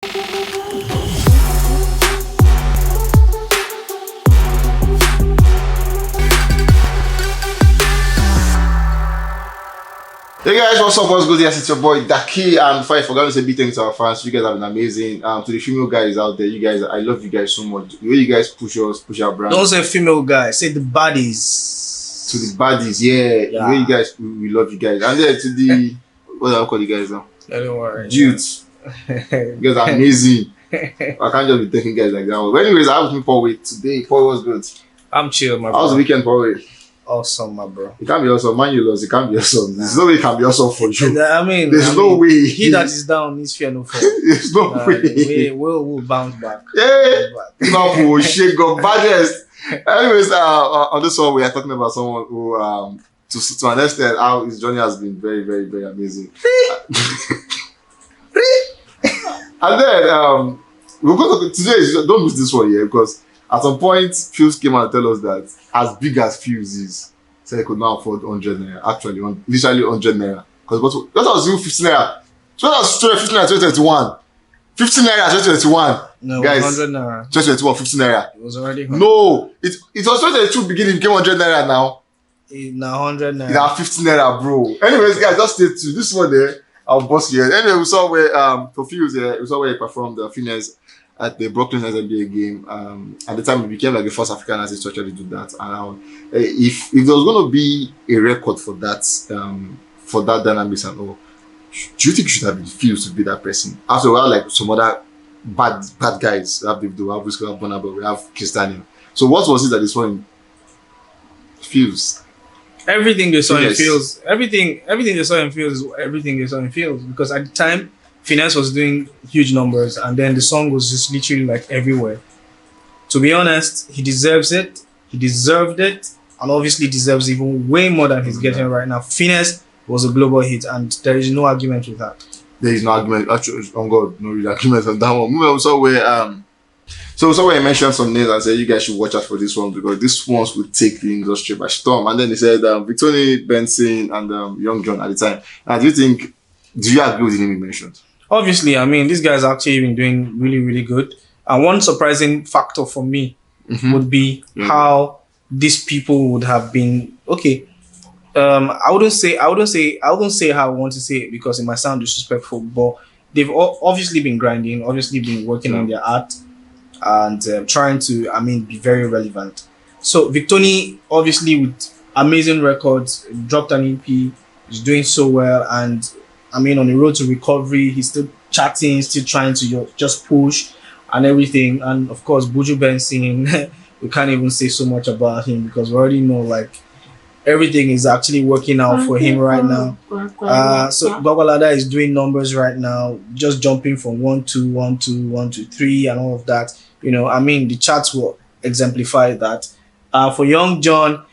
Hey guys, what's up? What's good? Yes, it's your boy Daki. And before I forgot to say big thanks to our fans, you guys have been amazing. To the female guys out there, you guys, I love you guys so much. The way you guys push us, push our brand. Don't say female guys, say the bodies. To the baddies, yeah. The way you guys, we love you guys. And then to the what do I call you guys now? Yeah, don't worry. Dudes, you guys are amazing. I can't just be taking guys like that. But anyways, I was looking forward today. Paul was good. I'm chill, my bro. How was the weekend, Paul? Awesome, my bro. It can't be awesome. Man, you lost. It can't be awesome. There's no way it can be awesome for you. I mean, there's no way. He that is down needs fear no fall. There's no way. We'll bounce back. Yeah. No, shake up baddest. Anyways, on this one, we are talking about someone who, to an extent, how his journey has been very, very, very amazing. And then, we're going to today. Don't miss this one here because at some point, Pheelz came and tell us that as big as Pheelz is, said he could not afford 100 naira. Actually, literally 100 naira. Because what was you 15 naira? So that was 15 naira 2021. 15 naira 2021. No, guys, 100 naira. 2021, 15 naira. It was already 100. No, it was 2022 beginning, became 100 naira now. Now 100 naira. Now 15 naira, bro. Anyways, guys, just stay tuned. This one there, I'll boss you. Anyway, we saw where for Pheelz, we saw where he performed the Finesse at the Brooklyn NBA game. At the time, he became like the first African artist to actually do that. And if there was going to be a record for that dynamics and all, do you think you should have been Pheelz to be that person? After a while, like some other bad guys, we have Davido, we have Whiskey, we have Burna Boy, we have Christian. So what was it that they saw in Pheelz? Everything they saw in Pheelz, everything they saw in Pheelz is everything they saw in Pheelz. Because at the time, Finesse was doing huge numbers, and then the song was just literally like everywhere. To be honest, he deserves it. He deserved it, and obviously deserves even way more than he's getting right now. Finesse was a global hit, and there is no argument with that. There is no argument. Actually, on God, no real argument on that one. We also where he mentioned some names and said you guys should watch out for this one because these ones will take the industry by storm. And then he said Victoria Benson and Young John at the time. And do you agree with the name he mentioned? Obviously, I mean, these guys actually been doing really, really good. And one surprising factor for me would be how these people would have been. Okay, I wouldn't say how I want to say it because it might sound disrespectful, but they've obviously been grinding, obviously been working on their art and trying to, be very relevant. So Victoni, obviously with amazing records, dropped an EP, is doing so well, and on the road to recovery, he's still chatting, still trying to just push and everything. And of course, Buju Benson, we can't even say so much about him because we already know like everything is actually working out for him right now. So Gwagwalada is doing numbers right now, just jumping from 1-2, 1-2, 1-2-3 and all of that. The charts will exemplify that. For Young John,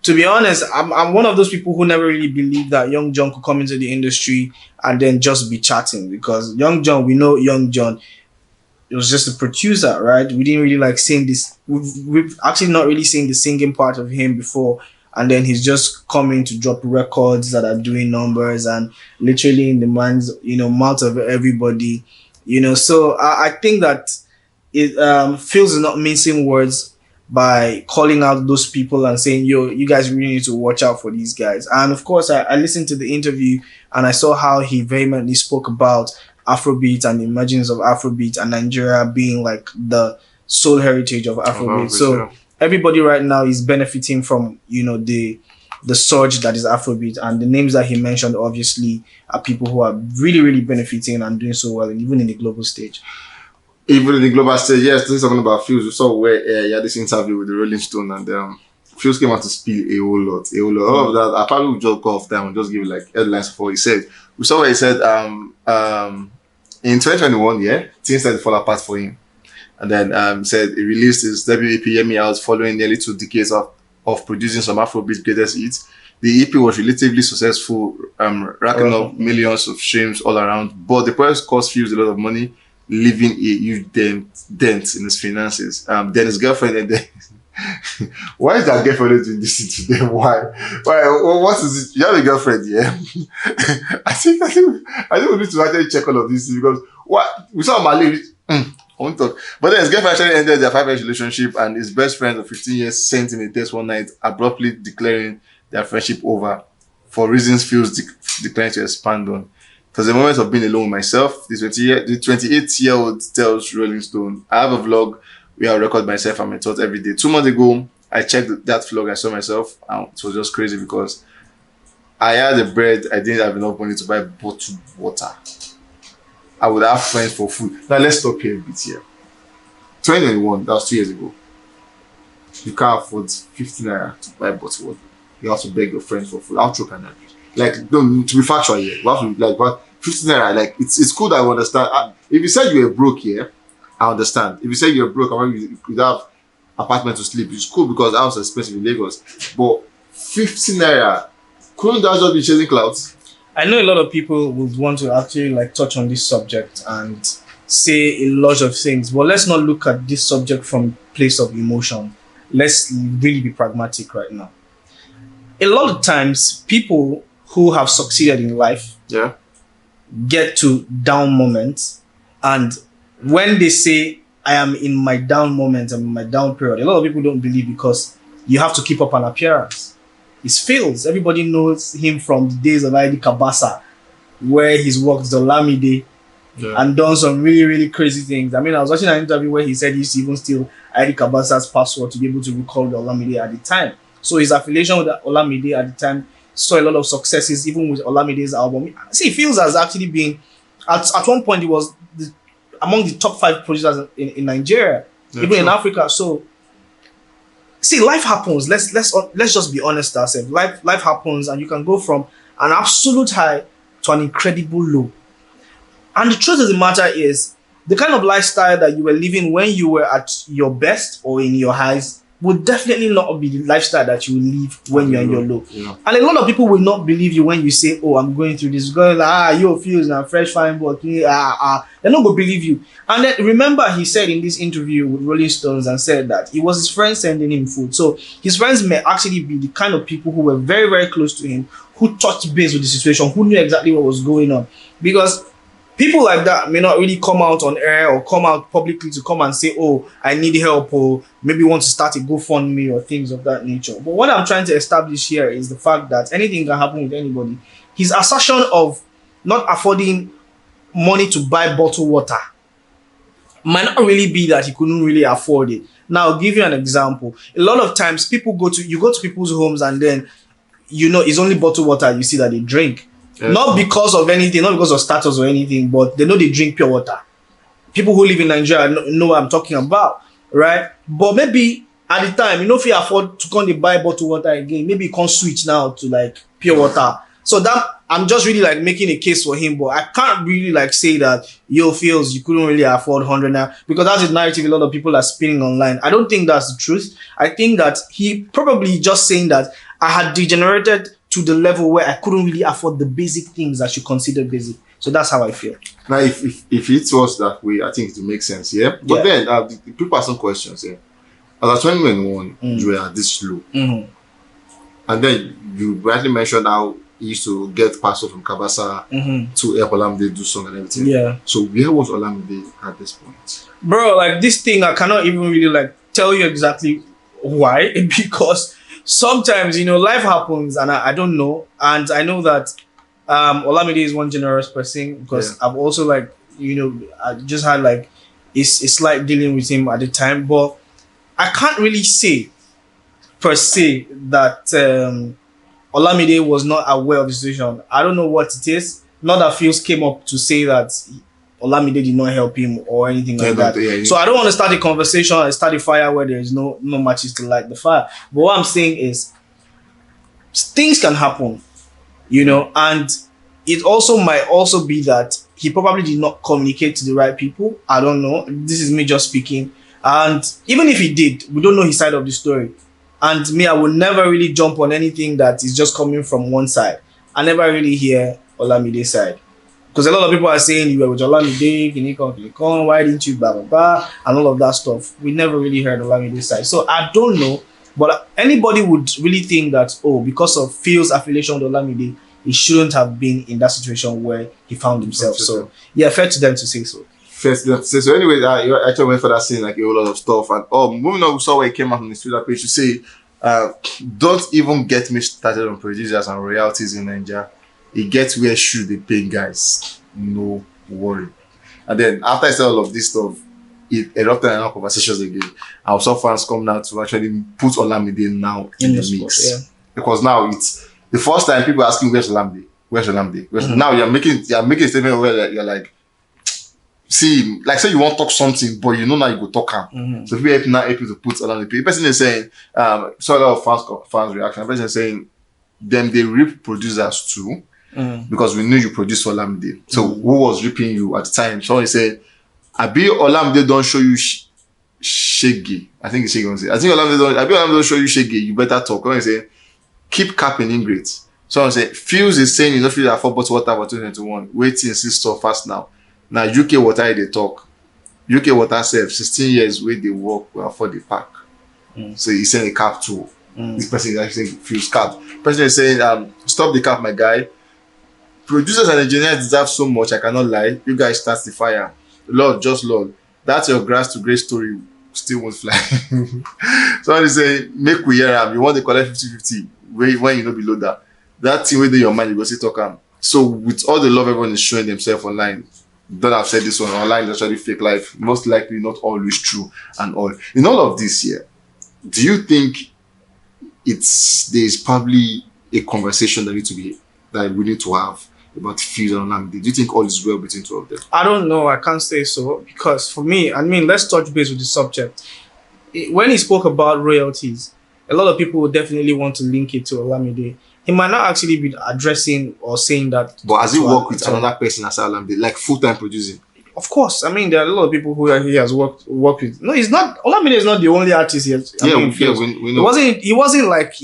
to be honest, I'm one of those people who never really believed that Young John could come into the industry and then just be chatting, because Young John, we know Young John, it was just a producer, right? We didn't really like seeing this. We've actually not really seen the singing part of him before, and then he's just coming to drop records that are doing numbers and literally in the mouth of everybody, So I think that it Pheelz is not mincing words by calling out those people and saying, yo, you guys really need to watch out for these guys. And of course, I listened to the interview and I saw how he vehemently spoke about Afrobeat and the emergence of Afrobeat and Nigeria being like the sole heritage of Afrobeat. So everybody right now is benefiting from, the surge that is Afrobeat. And the names that he mentioned obviously are people who are really, really benefiting and doing so well, even in the global stage. Even in the global stage, yes, this is talking about Pheelz. We saw where he had this interview with the Rolling Stone and Pheelz came out to spill a whole lot. All of that, I probably would just go off time and just give like headlines for what he said. We saw where he said, in 2021, things started to fall apart for him. And then said he released his debut EP, Hear Me Out, following nearly 2 decades of producing some Afrobeat greatest hits. The EP was relatively successful, racking up millions of streams all around, but the project cost Pheelz a lot of money, leaving a huge dent in his finances. Then his girlfriend, and then why is that girlfriend doing this to them? Why? What is it? You have a girlfriend, yeah? I think we need to actually check all of this because What we saw Mali. I won't talk. But then his girlfriend actually ended their 5 years relationship, and his best friend of 15 years sent him a text one night, abruptly declaring their friendship over for reasons Pheelz declined to expand on. It was a moment of being alone with myself. The 28-year-old tells Rolling Stone, I have a vlog where I record myself and my thoughts every day. 2 months ago, I checked that vlog, I saw myself, and it was just crazy because I had a bread, I didn't have enough money to buy bottled water. I would have friends for food. Now let's stop here a bit here. 2021, that was 2 years ago. You can't afford 50 naira to buy bottled water. You have to beg your friends for food. How true can that be? Like, don't to be factual here. You have to like what 50 naira. Like it's cool that I understand. If you said you were broke here, I understand. If you said you're broke, and maybe you could have apartment to sleep, it's cool because house is expensive in Lagos. But 50 naira, couldn't that just be chasing clouds? I know a lot of people would want to actually like touch on this subject and say a lot of things, but let's not look at this subject from place of emotion. Let's really be pragmatic right now. A lot of times, people who have succeeded in life get to down moments, and when they say, I am in my down moment, I'm in my down period, a lot of people don't believe because you have to keep up an appearance. It's Pheelz. Everybody knows him from the days of ID Kabasa, where he's worked with OLAMIDE and done some really, really crazy things. I mean, I was watching an interview where he said he used to even steal ID Kabasa's password to be able to recall the OLAMIDE at the time. So his affiliation with OLAMIDE at the time saw a lot of successes, even with OLAMIDE's album. See, Pheelz has actually been, at one point, he was among the top 5 producers in Nigeria, even in Africa. So, see, life happens. Let's just be honest ourselves. Life happens, and you can go from an absolute high to an incredible low. And the truth of the matter is, the kind of lifestyle that you were living when you were at your best or in your highs would definitely not be the lifestyle that you will live when you're in your low. Yeah. And a lot of people will not believe you when you say, oh, I'm going through this. Going like, yo, Pheelz now, fresh fine boy. They're not going to believe you. And then remember, he said in this interview with Rolling Stones and said that it was his friends sending him food. So his friends may actually be the kind of people who were very, very close to him, who touched base with the situation, who knew exactly what was going on. Because people like that may not really come out on air or come out publicly to come and say, oh, I need help, or maybe want to start a GoFundMe or things of that nature. But what I'm trying to establish here is the fact that anything can happen with anybody. His assertion of not affording money to buy bottled water might not really be that he couldn't really afford it. Now, I'll give you an example. A lot of times, you go to people's homes and then, it's only bottled water you see that they drink. Not because of anything, not because of status or anything, but they know they drink pure water. People who live in Nigeria know what I'm talking about, right? But maybe at the time, if you afford to come to buy bottled water again, maybe you can't switch now to like pure water. So that I'm just really like making a case for him, but I can't really like say that Pheelz, you couldn't really afford 100 naira, because that's the narrative a lot of people are spinning online. I don't think that's the truth. I think that he probably just saying that I had degenerated to the level where I couldn't really afford the basic things that you consider basic. So that's how I feel. Now, if it was that way, I think it would make sense, yeah? But then, the people ask some questions, yeah? As at 2021, you were at this low. And then you rightly mentioned how he used to get parcel from Kabasa to help OLAMIDE do song and everything. Yeah. So where was OLAMIDE at this point? Bro, like this thing, I cannot even really like tell you exactly why. Because sometimes, life happens and I don't know. And I know that OLAMIDE is one generous person, because I've also like, I just had like a slight dealing with him at the time. But I can't really say per se that OLAMIDE was not aware of the situation. I don't know what it is. Not that Pheelz came up to say that OLAMIDE did not help him or anything like that. So I don't want to start a conversation and start a fire where there is no matches to light the fire. But what I'm saying is, things can happen, and it also might also be that he probably did not communicate to the right people. I don't know. This is me just speaking. And even if he did, we don't know his side of the story. And me, I will never really jump on anything that is just coming from one side. I never really hear OLAMIDE's side. Because a lot of people are saying you were with OLAMIDE, why didn't you, blah, blah, blah, and all of that stuff. We never really heard OLAMIDE's side. So I don't know, but anybody would really think that, because of Pheelz' affiliation with OLAMIDE, he shouldn't have been in that situation where he found himself. So yeah, fair to them to say so. First, so anyway, you actually went for that scene like a whole lot of stuff, and moving on, we saw where he came out on his Twitter page to say, "Don't even get me started on producers and royalties in Nigeria. It gets where should they pay guys, no worry." And then after I said all of this stuff, it erupted in our conversations again. And some fans come now to actually put Olamide now in the mix, because now it's the first time people are asking where's Olamide, where's Olamide. Now you're making a statement where you're like. See, like say you want to talk something, but you know now you go talk him. So people now help you to put on the people. The person is saying, saw a lot of fans reaction. The person is saying, them they rip producers too, because we knew you produced Olamide. So who was ripping you at the time? Someone said, Abi Olamide don't show you shaggy. I think it's shaggy. I think Olamide don't show you shaggy. You better talk. Someone say, keep capping ingrates. Someone say, Pheelz is saying you don't feel that 4 bottles water for 2021. Wait till see stuff fast now. Now UK water they talk. UK water self 16 years where they work for the pack. So he's saying a cap too. This person is actually saying Pheelz cap. The person is saying stop the cap, my guy. Producers and engineers deserve so much, I cannot lie. You guys start the fire. Lord, just Lord. That's your grass to grace story still won't fly. Somebody say make we hear him. You want to collect 50-50 when you know below that. That thing within your mind you go see talk. So with all the love everyone is showing themselves online. Don't have said this one online is actually fake life, most likely not always true and all. In all of this here, do you think there's probably a conversation that we need to have about Pheelz and Olamide? Do you think all is well between two of them? I don't know, I can't say so, because for me, I mean, let's touch base with the subject. When he spoke about royalties, a lot of people would definitely want to link it to Olamide. He might not actually be addressing or saying that. But has he worked with another person as Olamide, like full-time producing? Of course. I mean, there are a lot of people who he has worked with. No, he's not. Olamide is not the only artist he has. We know. He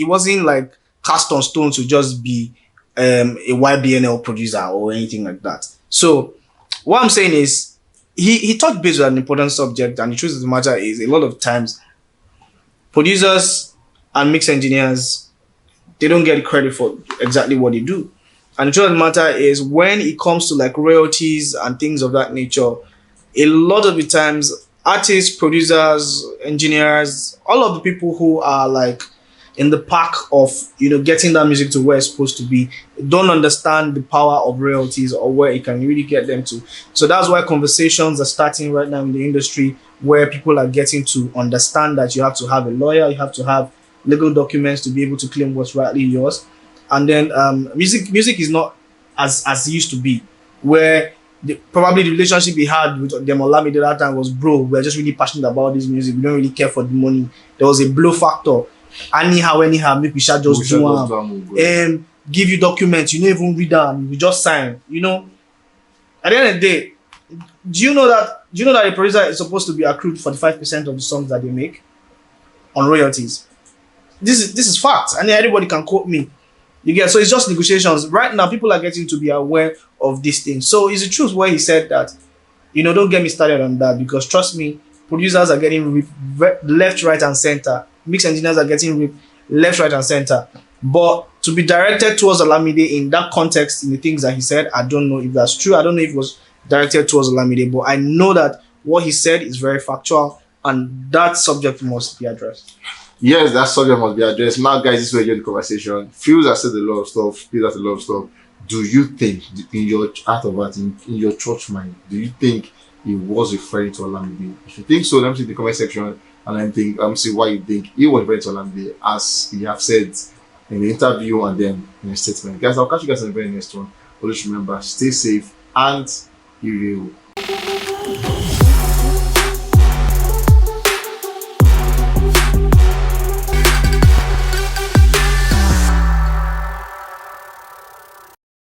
wasn't like cast on stone to just be a YBNL producer or anything like that. So what I'm saying is he touched base with an important subject, and the truth of the matter is a lot of times producers and mix engineers, they don't get credit for exactly what they do. And the truth of the matter is when it comes to like royalties and things of that nature, a lot of the times artists, producers, engineers, all of the people who are like in the pack of, getting that music to where it's supposed to be, don't understand the power of royalties or where it can really get them to. So that's why conversations are starting right now in the industry where people are getting to understand that you have to have a lawyer, you have to have legal documents to be able to claim what's rightly yours. And then music is not as it used to be, where probably the relationship he had with them Olamide that time was, bro, we're just really passionate about this music, we don't really care for the money. There was a blow factor. Anyhow, maybe we shall just do and give you documents, you don't even read them, you just sign. At the end of the day, do you know that a producer is supposed to be accrued 45% of the songs that they make on royalties? This is fact, and everybody can quote me. You get, so it's just negotiations. Right now, people are getting to be aware of these things. So it's the truth where he said that, don't get me started on that, because trust me, producers are getting ripped left, right, and center. Mix engineers are getting ripped left, right, and center. But to be directed towards Olamide in that context, in the things that he said, I don't know if that's true. I don't know if it was directed towards Olamide, but I know that what he said is very factual, and that subject must be addressed. Yes, that subject must be addressed. Now, guys, this is where you get the conversation. Pheelz has said a lot of stuff. Pheelz has a lot of stuff. Do you think, in your heart of heart, in your church mind, do you think he was referring to Olamide? If you think so, let me see the comment section, and let me see why you think he was referring to Olamide, as he have said in the interview and then in a statement. Guys, I'll catch you guys in the very next one. Always remember, stay safe and be real.